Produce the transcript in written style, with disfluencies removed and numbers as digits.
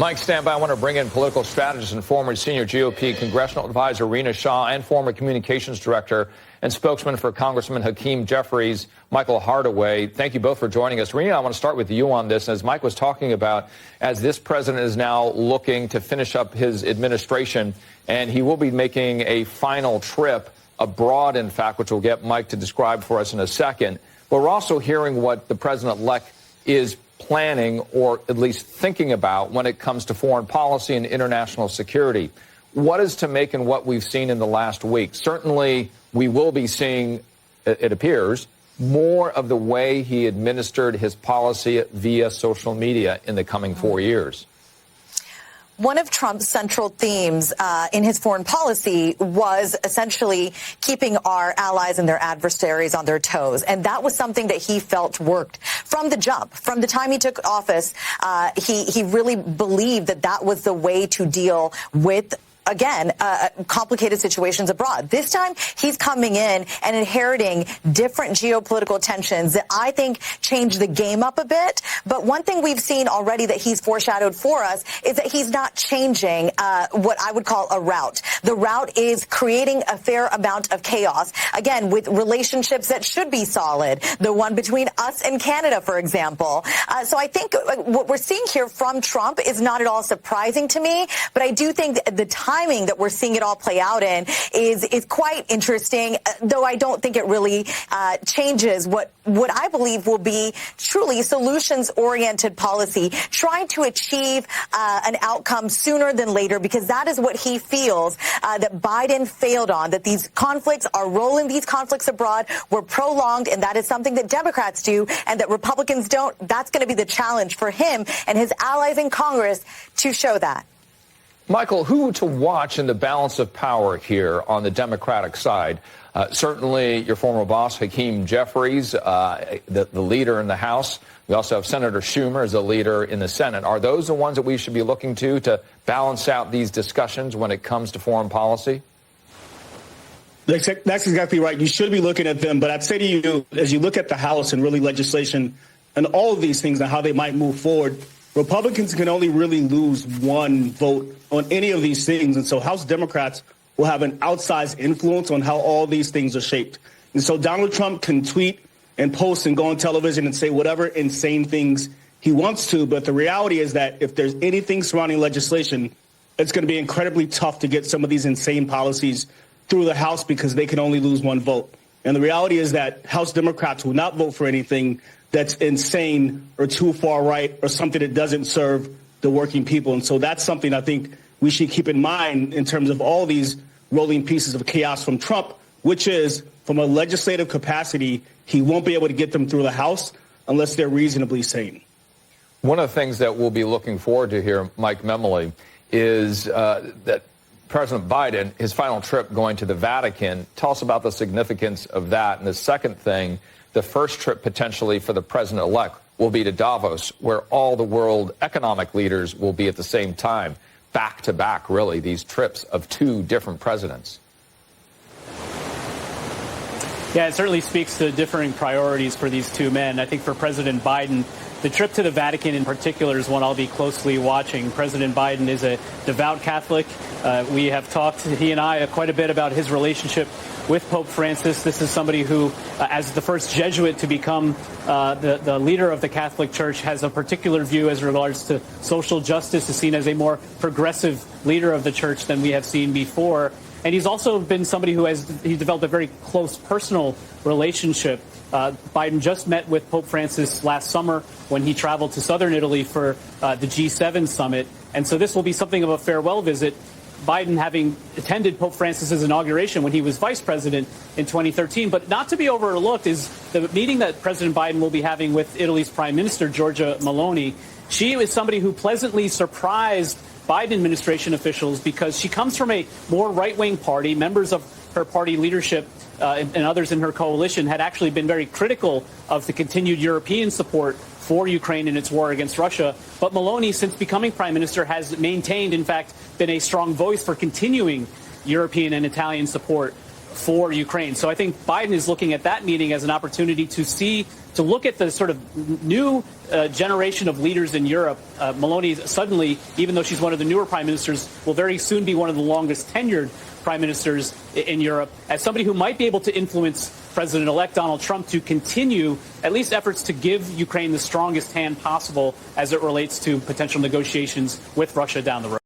Mike, stand by. I want to bring in political strategist and former senior GOP congressional advisor Rina Shah and former communications director and spokesman for Congressman Hakeem Jeffries, Michael Hardaway. Thank you both for joining us. Rina, I want to start with you on this. As Mike was talking about, as this president is now looking to finish up his administration, and he will be making a final trip abroad, in fact, which we'll get Mike to describe for us in a second. But we're also hearing what the president-elect is planning, or at least thinking about, when it comes to foreign policy and international security. What is to make in what we've seen in the last week? Certainly, we will be seeing, it appears, more of the way he administered his policy via social media in the coming 4 years. One of Trump's central themes in his foreign policy was essentially keeping our allies and their adversaries on their toes. And that was something that he felt worked from the jump. From the time he took office, he really believed that that was the way to deal with, again, complicated situations abroad. This time, he's coming in and inheriting different geopolitical tensions that I think change the game up a bit. But one thing we've seen already that he's foreshadowed for us is that he's not changing what I would call a route. The route is creating a fair amount of chaos, again, with relationships that should be solid, the one between us and Canada, for example. So I think what we're seeing here from Trump is not at all surprising to me, but I do think that the timing that we're seeing it all play out in is quite interesting, though I don't think it really changes what I believe will be truly solutions-oriented policy, trying to achieve an outcome sooner than later, because that is what he feels that Biden failed on, that these conflicts are rolling, these conflicts abroad were prolonged, and that is something that Democrats do and that Republicans don't. That's going to be the challenge for him and his allies in Congress to show that. Michael, who to watch in the balance of power here on the Democratic side? Certainly your former boss, Hakeem Jeffries, the leader in the House. We also have Senator Schumer as a leader in the Senate. Are those the ones that we should be looking to balance out these discussions when it comes to foreign policy? That's exactly right. You should be looking at them. But I'd say to you, as you look at the House and really legislation and all of these things and how they might move forward, Republicans can only really lose one vote on any of these things. And so House Democrats will have an outsized influence on how all these things are shaped. And so Donald Trump can tweet and post and go on television and say whatever insane things he wants to. But the reality is that if there's anything surrounding legislation, it's going to be incredibly tough to get some of these insane policies through the House because they can only lose one vote. And the reality is that House Democrats will not vote for anything that's insane or too far right or something that doesn't serve the working people. And so that's something I think we should keep in mind in terms of all these rolling pieces of chaos from Trump, which is, from a legislative capacity, he won't be able to get them through the House unless they're reasonably sane. One of the things that we'll be looking forward to here, Mike Memoli, is that President Biden, his final trip going to the Vatican. Tell us about the significance of that. And the second thing, the first trip potentially for the president-elect will be to Davos, where all the world economic leaders will be at the same time, back to back, really, these trips of two different presidents. Yeah, it certainly speaks to differing priorities for these two men. I think for President Biden, the trip to the Vatican in particular is one I'll be closely watching. President Biden is a devout Catholic. We have talked, he and I, quite a bit about his relationship with Pope Francis. This is somebody who, as the first Jesuit to become the leader of the Catholic Church, has a particular view as regards to social justice, is seen as a more progressive leader of the church than we have seen before. And he's also been somebody who he developed a very close personal relationship. Biden just met with Pope Francis last summer when he traveled to southern Italy for the G7 summit. And so this will be something of a farewell visit. Biden having attended Pope Francis's inauguration when he was vice president in 2013. But not to be overlooked is the meeting that President Biden will be having with Italy's Prime Minister, Giorgia Meloni. She is somebody who pleasantly surprised Biden administration officials because she comes from a more right-wing party. Members of her party leadership and others in her coalition had actually been very critical of the continued European support for Ukraine in its war against Russia. But Meloni, since becoming prime minister, has maintained, in fact, been a strong voice for continuing European and Italian support for Ukraine. So I think Biden is looking at that meeting as an opportunity to look at the sort of new generation of leaders in Europe. Meloni suddenly, even though she's one of the newer prime ministers, will very soon be one of the longest tenured prime ministers in Europe, as somebody who might be able to influence President-elect Donald Trump to continue at least efforts to give Ukraine the strongest hand possible as it relates to potential negotiations with Russia down the road.